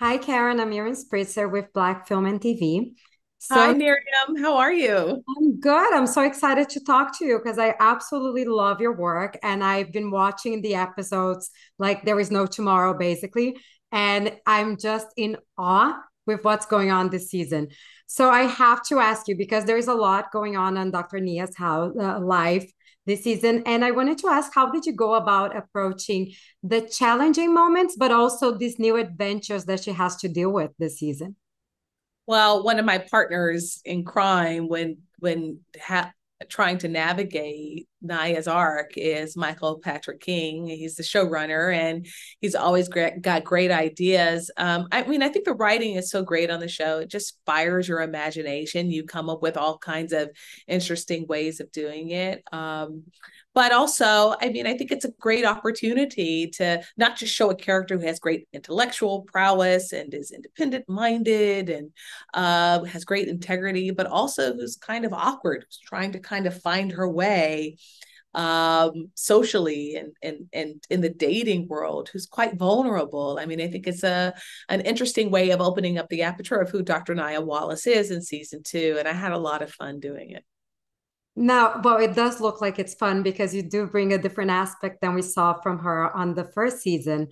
Hi, Karen. I'm Miriam Spritzer with Black Film and TV. Hi, So Miriam. How are you? I'm good. I'm so excited to talk to you because I absolutely love your work. And I've been watching the episodes like there is no tomorrow, basically. And I'm just in awe with what's going on this season. So I have to ask you because there is a lot going on Dr. Nia's house life this season. And I wanted to ask, how did you go about approaching the challenging moments, but also these new adventures that she has to deal with this season? Well, one of my partners in crime when trying to navigate Naya's arc is Michael Patrick King. He's the showrunner and he's always got great ideas. I mean, I think the writing is so great on the show. It just fires your imagination. You come up with all kinds of interesting ways of doing it. But also, I mean, I think it's a great opportunity to not just show a character who has great intellectual prowess and is independent minded and has great integrity, but also who's kind of awkward, who's trying to kind of find her way socially and in the dating world, who's quite vulnerable. I mean, I think it's a an interesting way of opening up the aperture of who Dr. Nya Wallace is in season two, and I had a lot of fun doing it. Now, well, it does look like it's fun because you do bring a different aspect than we saw from her on the first season.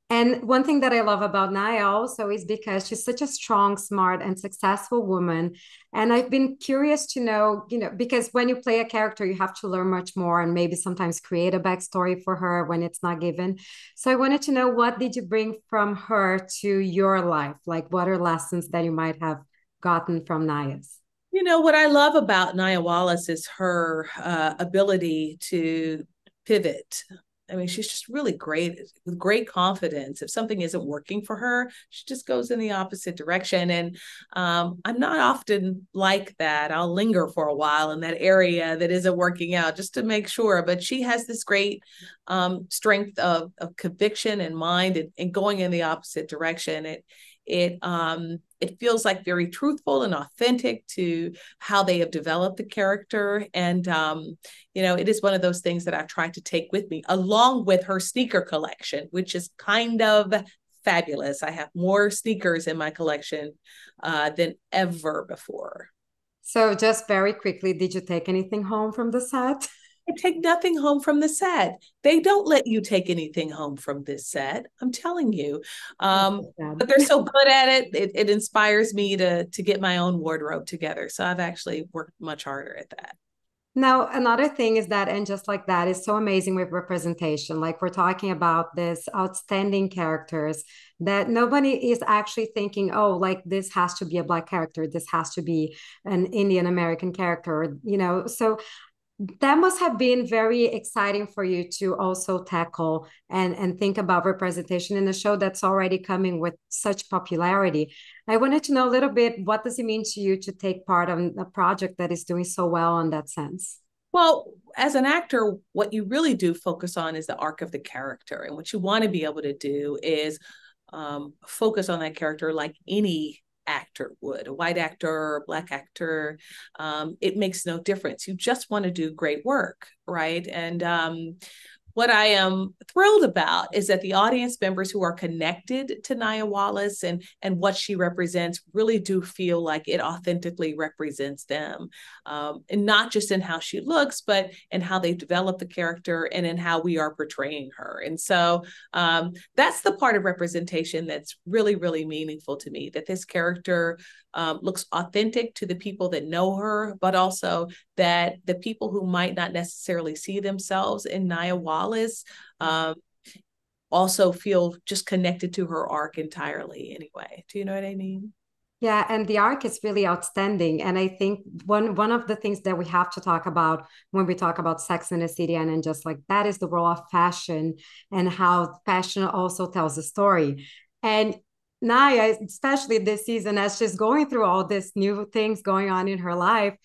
And one thing that I love about Naya also is because she's such a strong, smart, and successful woman. And I've been curious to know, because when you play a character, you have to learn much more and maybe sometimes create a backstory for her when it's not given. So I wanted to know, what did you bring from her to your life? Like, what are lessons that you might have gotten from Naya's? You know, what I love about Nya Wallace is her ability to pivot. I mean, she's just really great with great confidence. If something isn't working for her, she just goes in the opposite direction. And I'm not often like that. I'll linger for a while in that area that isn't working out just to make sure. But she has this great strength of conviction and mind and going in the opposite direction. It feels like very truthful and authentic to how they have developed the character. And you know, it is one of those things that I've tried to take with me, along with her sneaker collection, which is kind of fabulous. I have more sneakers in my collection than ever before. So, just very quickly, did you take anything home from the set? I take nothing home from the set. They don't let you take anything home from this set. I'm telling you. But they're so good at it. It inspires me to get my own wardrobe together. So I've actually worked much harder at that. Now, another thing is that, and just like that, is so amazing with representation. Like we're talking about this outstanding characters that nobody is actually thinking, oh, like this has to be a Black character, this has to be an Indian American character, So that must have been very exciting for you to also tackle and think about representation in a show that's already coming with such popularity. I wanted to know a little bit, what does it mean to you to take part on a project that is doing so well in that sense? Well, as an actor, what you really do focus on is the arc of the character. And what you want to be able to do is focus on that character like any actor would, a white actor, a Black actor. It makes no difference. You just want to do great work, right? And what I am thrilled about is that the audience members who are connected to Nya Wallace and what she represents really do feel like it authentically represents them, and not just in how she looks, but in how they develop the character and in how we are portraying her. And so that's the part of representation that's really, really meaningful to me. That this character looks authentic to the people that know her, but also that the people who might not necessarily see themselves in Nya Wallace um, also feel just connected to her arc entirely anyway. Do you know what I mean? Yeah, and the arc is really outstanding. And I think one of the things that we have to talk about when we talk about Sex in the City and just like that is the role of fashion and how fashion also tells a story. And Naya, especially this season, as she's going through all these new things going on in her life,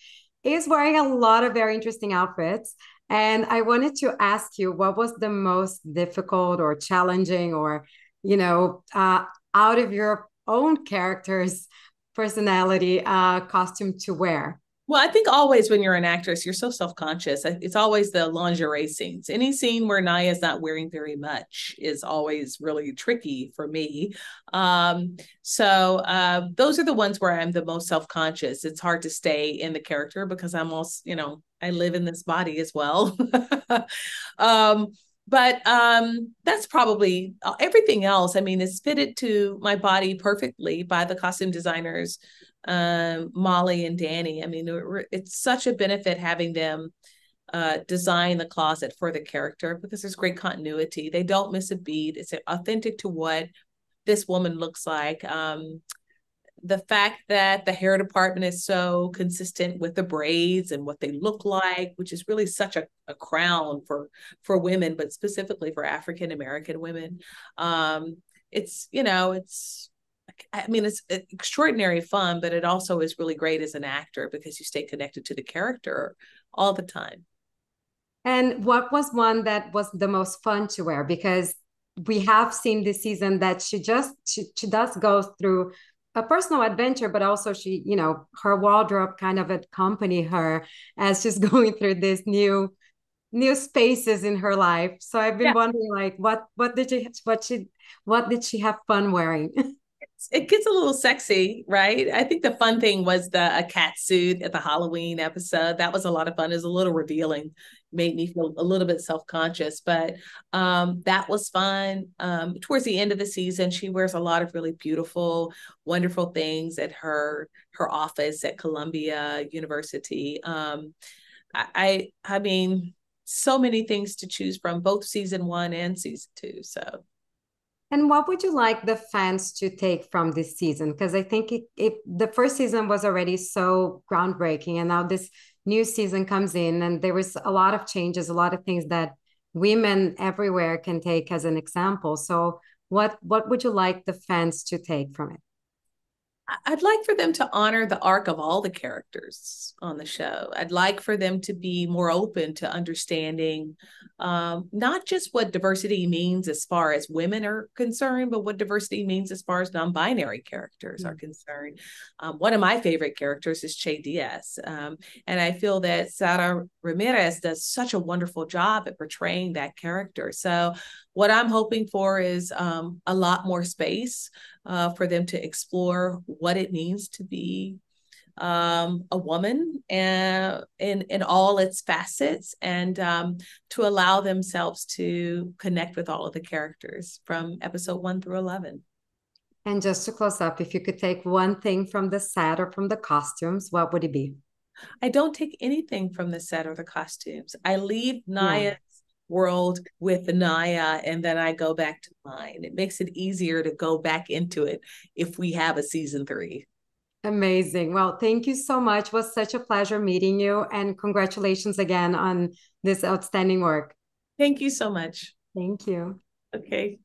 is wearing a lot of very interesting outfits. And I wanted to ask you, what was the most difficult or challenging or, out of your own character's personality costume to wear? Well, I think always when you're an actress, you're so self-conscious. It's always the lingerie scenes. Any scene where Nya's not wearing very much is always really tricky for me. Those are the ones where I'm the most self-conscious. It's hard to stay in the character because I'm also, I live in this body as well. um, but that's probably everything else. I mean, it's fitted to my body perfectly by the costume designers, Molly and Danny. I mean, it's such a benefit having them design the closet for the character because there's great continuity. They don't miss a beat. It's authentic to what this woman looks like. The fact that the hair department is so consistent with the braids and what they look like, which is really such a crown for women, but specifically for African American women. It's it's extraordinary fun, but it also is really great as an actor because you stay connected to the character all the time. And what was one that was the most fun to wear? Because we have seen this season that she does go through a personal adventure, but also her wardrobe kind of accompany her as she's going through this new spaces in her life. So I've been Yeah. wondering, like, what did she have fun wearing? It gets a little sexy, right? I think the fun thing was a cat suit at the Halloween episode. That was a lot of fun. It was a little revealing, made me feel a little bit self-conscious, but that was fun. Towards the end of the season, she wears a lot of really beautiful, wonderful things at her office at Columbia University. I mean, so many things to choose from, both season 1 and season 2. So And what would you like the fans to take from this season? Because I think the first season was already so groundbreaking, and now this new season comes in, and there was a lot of changes, a lot of things that women everywhere can take as an example. So, what would you like the fans to take from it? I'd like for them to honor the arc of all the characters on the show. I'd like for them to be more open to understanding not just what diversity means as far as women are concerned, but what diversity means as far as non-binary characters are concerned. One of my favorite characters is Che Diaz. And I feel that Sara Ramirez does such a wonderful job at portraying that character. So what I'm hoping for is a lot more space for them to explore what it means to be a woman in all its facets, and to allow themselves to connect with all of the characters from episode 1 through 11. And just to close up, if you could take one thing from the set or from the costumes, what would it be? I don't take anything from the set or the costumes. I leave Yeah. Nya's world with Nya, and then I go back to mine. It makes it easier to go back into it if we have a season 3. Amazing. Well, thank you so much. It was such a pleasure meeting you, and congratulations again on this outstanding work. Thank you so much. Thank you. Okay.